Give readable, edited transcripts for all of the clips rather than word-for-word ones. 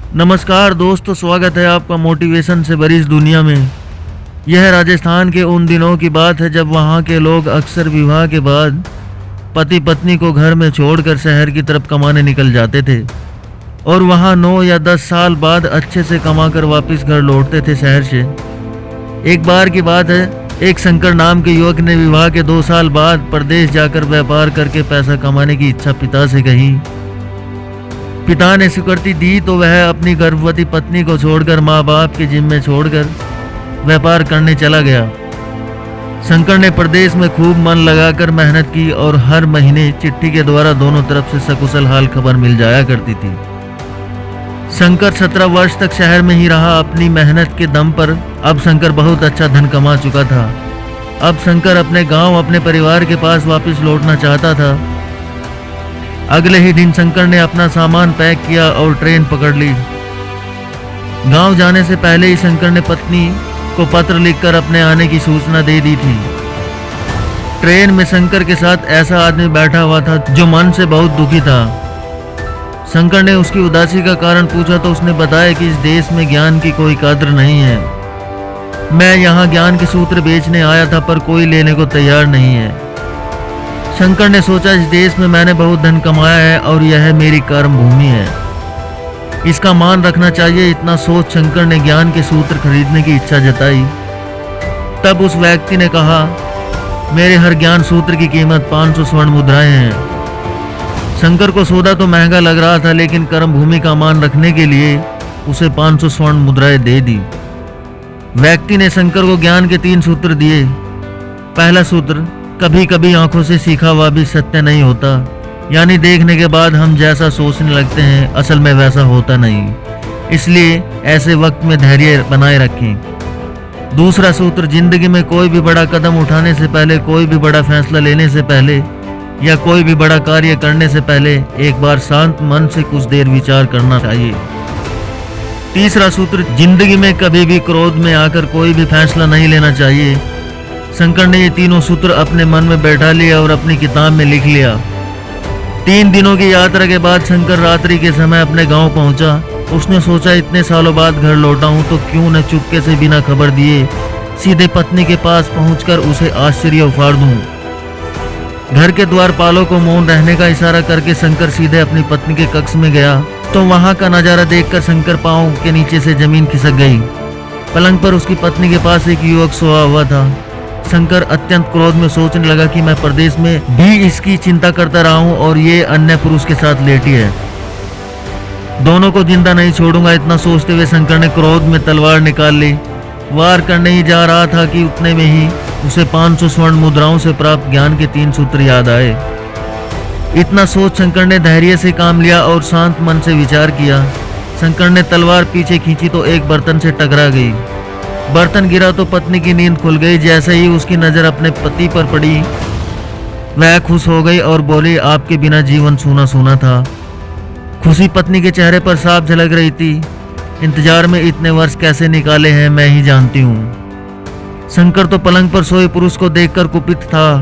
नमस्कार दोस्तों, स्वागत है आपका मोटिवेशन से भरी इस दुनिया में। यह राजस्थान के उन दिनों की बात है जब वहाँ के लोग अक्सर विवाह के बाद पति पत्नी को घर में छोड़कर शहर की तरफ कमाने निकल जाते थे और वहाँ 9 या 10 साल बाद अच्छे से कमाकर वापस घर लौटते थे शहर से। एक बार की बात है, एक शंकर नाम के युवक ने विवाह के 2 साल बाद प्रदेश जाकर व्यापार करके पैसा कमाने की इच्छा पिता से कही। पिता ने स्वीकृति दी तो वह अपनी गर्भवती पत्नी को छोड़कर माँ बाप के जिम्मे छोड़कर व्यापार करने चला गया। शंकर ने प्रदेश में खूब मन लगाकर मेहनत की और हर महीने चिट्ठी के द्वारा दोनों तरफ से सकुशल हाल खबर मिल जाया करती थी। शंकर 17 वर्ष तक शहर में ही रहा अपनी मेहनत के दम पर। अब शंकर बहुत अच्छा धन कमा चुका था। अब शंकर अपने गांव अपने परिवार के पास वापस लौटना चाहता था। अगले ही दिन शंकर ने अपना सामान पैक किया और ट्रेन पकड़ ली। गांव जाने से पहले ही शंकर ने पत्नी को पत्र लिखकर अपने आने की सूचना दे दी थी। ट्रेन में शंकर के साथ ऐसा आदमी बैठा हुआ था जो मन से बहुत दुखी था। शंकर ने उसकी उदासी का कारण पूछा तो उसने बताया कि इस देश में ज्ञान की कोई कद्र नहीं है। मैं यहाँ ज्ञान के सूत्र बेचने आया था पर कोई लेने को तैयार नहीं है। शंकर ने सोचा, इस देश में मैंने बहुत धन कमाया है और यह मेरी कर्म भूमि है, इसका मान रखना चाहिए। इतना सोच शंकर ने ज्ञान के सूत्र खरीदने की इच्छा जताई। तब उस व्यक्ति ने कहा, मेरे हर ज्ञान सूत्र की कीमत 500 स्वर्ण मुद्राएं हैं। शंकर को सौदा तो महंगा लग रहा था, लेकिन कर्म भूमि का मान रखने के लिए उसे 500 स्वर्ण मुद्राएं दे दी। व्यक्ति ने शंकर को ज्ञान के 3 सूत्र दिए। पहला सूत्र, कभी कभी आंखों से सीखा हुआ भी सत्य नहीं होता, यानी देखने के बाद हम जैसा सोचने लगते हैं असल में वैसा होता नहीं, इसलिए ऐसे वक्त में धैर्य बनाए रखें। दूसरा सूत्र, जिंदगी में कोई भी बड़ा कदम उठाने से पहले, कोई भी बड़ा फैसला लेने से पहले या कोई भी बड़ा कार्य करने से पहले एक बार शांत मन से कुछ देर विचार करना चाहिए। तीसरा सूत्र, जिंदगी में कभी भी क्रोध में आकर कोई भी फैसला नहीं लेना चाहिए। शंकर ने ये तीनों सूत्र अपने मन में बैठा लिया और अपनी किताब में लिख लिया। 3 दिनों की यात्रा के बाद शंकर रात्रि के समय अपने गांव पहुंचा। उसने सोचा, इतने सालों बाद घर लौटा हूं तो क्यों न चुपके से बिना खबर दिए सीधे पत्नी के पास पहुंचकर उसे आश्चर्य उफाड़ दूं। घर के द्वारपालों को मौन रहने का इशारा करके शंकर सीधे अपनी पत्नी के कक्ष में गया तो वहां का नजारा देखकर शंकर पांव के नीचे से जमीन खिसक गई। पलंग पर उसकी पत्नी के पास एक युवक सोया हुआ था। शंकर अत्यंत क्रोध में सोचने लगा कि मैं प्रदेश में भी इसकी चिंता करता रहा हूं और ये अन्य पुरुष के साथ लेटी है, दोनों को जिंदा नहीं छोड़ूंगा। इतना सोचते हुए शंकर ने क्रोध में तलवार निकाल ली। वार करने ही जा रहा था कि उतने में ही उसे 500 स्वर्ण मुद्राओं से प्राप्त ज्ञान के 3 सूत्र याद आए। इतना सोच शंकर ने धैर्य से काम लिया और शांत मन से विचार किया। शंकर ने तलवार पीछे खींची तो एक बर्तन से टकरा गई। बर्तन गिरा तो पत्नी की नींद खुल गई। जैसे ही उसकी नजर अपने पति पर पड़ी वह खुश हो गई और बोली, आपके बिना जीवन सूना सूना था। खुशी पत्नी के चेहरे पर साफ झलक रही थी। इंतजार में इतने वर्ष कैसे निकाले हैं मैं ही जानती हूँ। शंकर तो पलंग पर सोए पुरुष को देखकर कुपित था।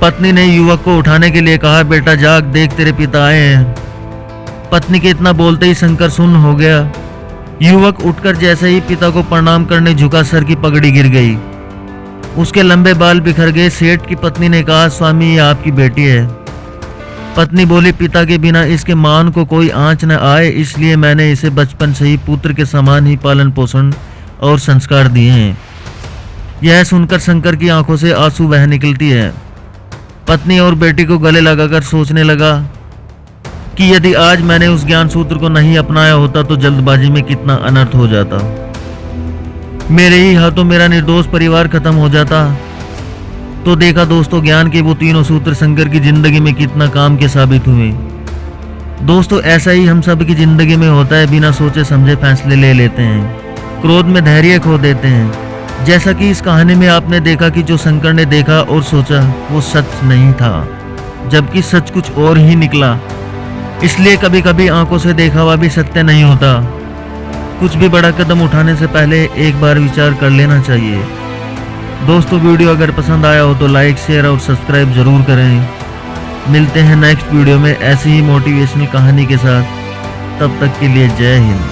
पत्नी ने युवक को उठाने के लिए कहा, बेटा जाग, देख तेरे पिता आए हैं। पत्नी के इतना बोलते ही शंकर सुन्न हो गया। युवक उठकर जैसे ही पिता को प्रणाम करने झुका, सर की पगड़ी गिर गई, उसके लंबे बाल बिखर गए। सेठ की पत्नी ने कहा, स्वामी ये आपकी बेटी है। पत्नी बोली, पिता के बिना इसके मान को कोई आंच न आए, इसलिए मैंने इसे बचपन से ही पुत्र के समान ही पालन पोषण और संस्कार दिए हैं। यह सुनकर शंकर की आंखों से आंसू बह निकलती है। पत्नी और बेटी को गले लगाकर सोचने लगा कि यदि आज मैंने उस ज्ञान सूत्र को नहीं अपनाया होता तो जल्दबाजी में कितना अनर्थ हो जाता। मेरे ही हाथों मेरा निर्दोष परिवार खत्म हो जाता। तो देखा दोस्तों, ज्ञान के वो तीनों सूत्र शंकर की जिंदगी में कितना काम के साबित हुए। दोस्तों, ऐसा ही हम सब की जिंदगी में होता है, बिना सोचे समझे फैसले ले लेते हैं, क्रोध में धैर्य खो देते हैं। जैसा कि इस कहानी में आपने देखा कि जो शंकर ने देखा और सोचा वो सच नहीं था, जबकि सच कुछ और ही निकला। इसलिए कभी कभी आंखों से देखा हुआ भी सत्य नहीं होता। कुछ भी बड़ा कदम उठाने से पहले एक बार विचार कर लेना चाहिए। दोस्तों, वीडियो अगर पसंद आया हो तो लाइक, शेयर और सब्सक्राइब जरूर करें। मिलते हैं नेक्स्ट वीडियो में ऐसी ही मोटिवेशनल कहानी के साथ। तब तक के लिए जय हिंद।